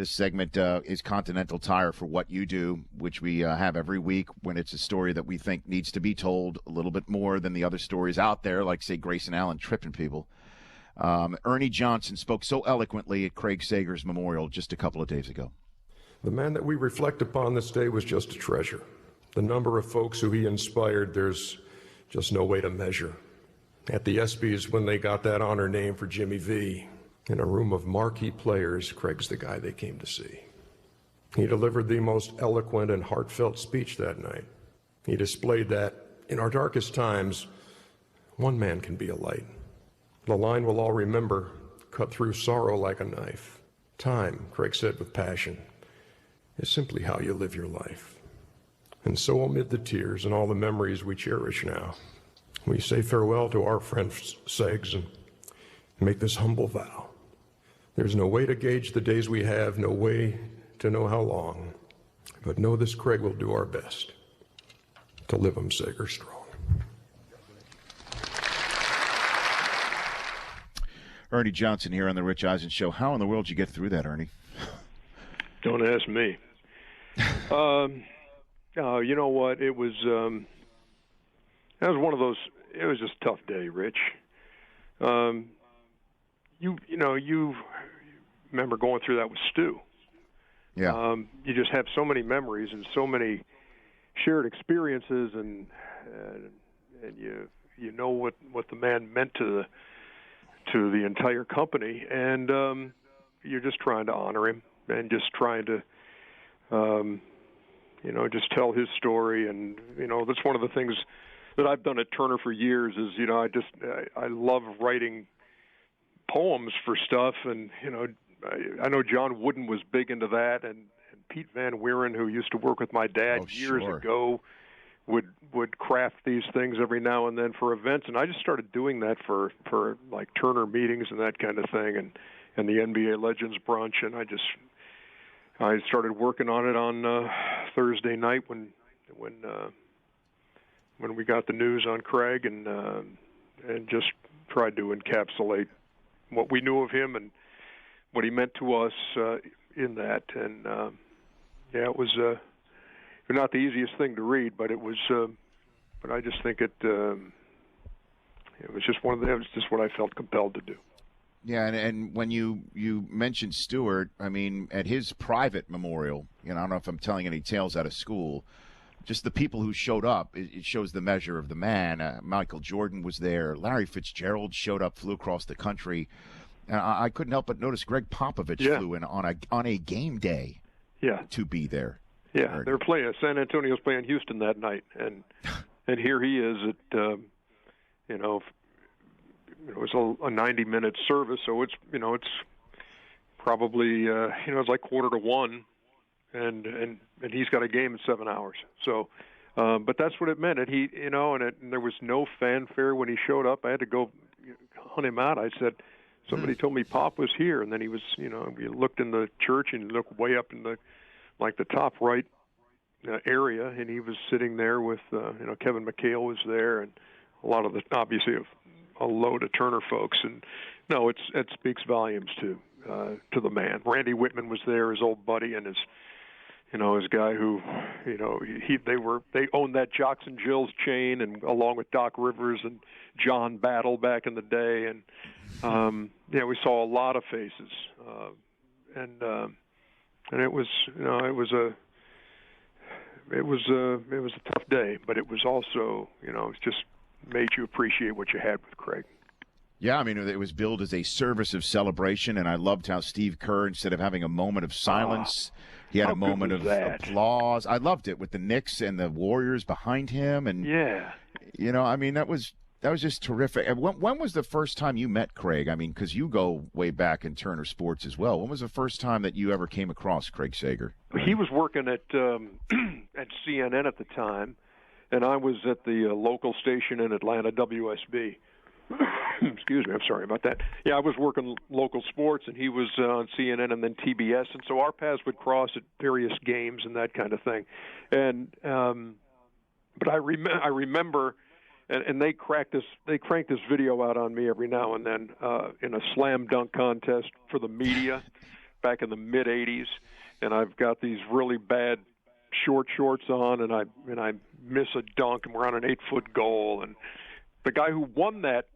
This segment is Continental Tire for what you do, which we have every week when it's a story that we think needs to be told a little bit more than the other stories out there, like, say, Grayson Allen tripping people. Ernie Johnson spoke so eloquently at Craig Sager's memorial just a couple of days ago. The man that we reflect upon this day was just a treasure. The number of folks who he inspired, there's just no way to measure. At the ESPYs, when they got that honor name for Jimmy V, in a room of marquee players, Craig's the guy they came to see. He delivered the most eloquent and heartfelt speech that night. He displayed that in our darkest times, one man can be a light. The line we'll all remember, cut through sorrow like a knife. Time, Craig said with passion, is simply how you live your life. And so amid the tears and all the memories we cherish now, we say farewell to our friend Segs and make this humble vow. There's no way to gauge the days we have, no way to know how long, but know this, Craig, will do our best to live 'em Sager strong. Ernie Johnson here on the Rich Eisen Show. How in the world did you get through that, Ernie? Don't ask me. You know what? It was that was one of those. It was just a tough day, Rich. You remember going through that with Stu. Yeah. You just have so many memories and so many shared experiences, and you know what the man meant to the entire company, and you're just trying to honor him and just trying to just tell his story. And that's one of the things that I've done at Turner for years is I love writing poems for stuff, and I know John Wooden was big into that, and Pete Van Weeren, who used to work with my dad years ago, would craft these things every now and then for events, and I just started doing that for like Turner meetings and that kind of thing, and the NBA Legends brunch, and I started working on it on Thursday night when we got the news on Craig, and just tried to encapsulate what we knew of him and what he meant to us in that. And it was not the easiest thing to read, but it was. But I just think it was just it was just what I felt compelled to do. Yeah, and when you mentioned Stewart, I mean, at his private memorial, I don't know if I'm telling any tales out of school, just the people who showed up, it shows the measure of the man. Michael Jordan was there. Larry Fitzgerald showed up, flew across the country. And I couldn't help but notice Greg Popovich flew in on a game day to be there. Yeah, they're playing. San Antonio's playing Houston that night, and here he is at it was a 90-minute service, so it's probably it's like 1:45, and he's got a game in 7 hours. So, but that's what it meant. And he and there was no fanfare when he showed up. I had to go hunt him out. I said, somebody told me Pop was here, and then he was we looked in the church and looked way up in the top right area, and he was sitting there with Kevin McHale was there, and a lot of obviously a load of Turner folks, and it speaks volumes to the man. Randy Whitman was there, his old buddy, and his guy who they owned that Jocks and Jills chain, and along with Doc Rivers and John Battle back in the day, and we saw a lot of faces, and it was it was a tough day, but it was also it just made you appreciate what you had with Craig. Yeah, I mean, it was billed as a service of celebration, and I loved how Steve Kerr, instead of having a moment of silence, he had a moment of applause. I loved it with the Knicks and the Warriors behind him, and I mean, that was just terrific. And when was the first time you met Craig? I mean, because you go way back in Turner Sports as well. When was the first time that you ever came across Craig Sager? He was working at at CNN at the time, and I was at the local station in Atlanta, WSB. Excuse me, I'm sorry about that. Yeah, I was working local sports, and he was on CNN and then TBS, and so our paths would cross at various games and that kind of thing. And but I remember, and they cranked this video out on me every now and then in a slam dunk contest for the media. back in the mid '80s, and I've got these really bad short shorts on, and I miss a dunk, and we're on an 8-foot goal, and the guy who won that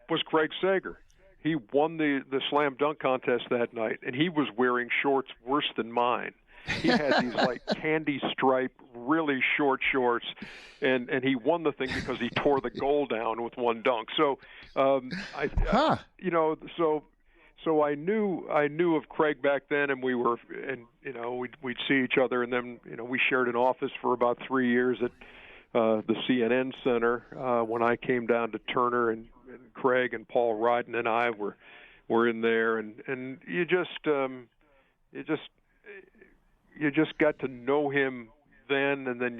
was Craig Sager. He won the slam dunk contest that night, and he was wearing shorts worse than mine. He had these like candy stripe, really short shorts, and he won the thing because he tore the goal down with one dunk. So, so I knew of Craig back then, and we'd see each other, and then we shared an office for about 3 years at the CNN Center when I came down to Turner, and Craig and Paul Ryden and I were in there, and you just got to know him then, and then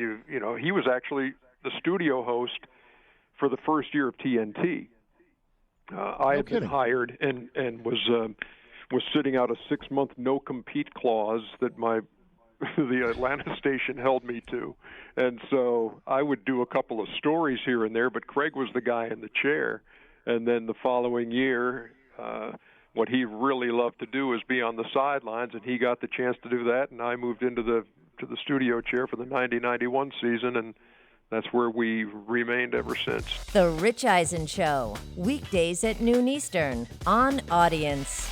he was actually the studio host for the first year of TNT. I had been hired and was sitting out a 6-month no-compete clause that the Atlanta station held me to, and so I would do a couple of stories here and there, but Craig was the guy in the chair. And then the following year, what he really loved to do is be on the sidelines, and he got the chance to do that, and I moved into the studio chair for the 90-91 season, and that's where we remained ever since. The Rich Eisen Show, weekdays at noon Eastern on Audience.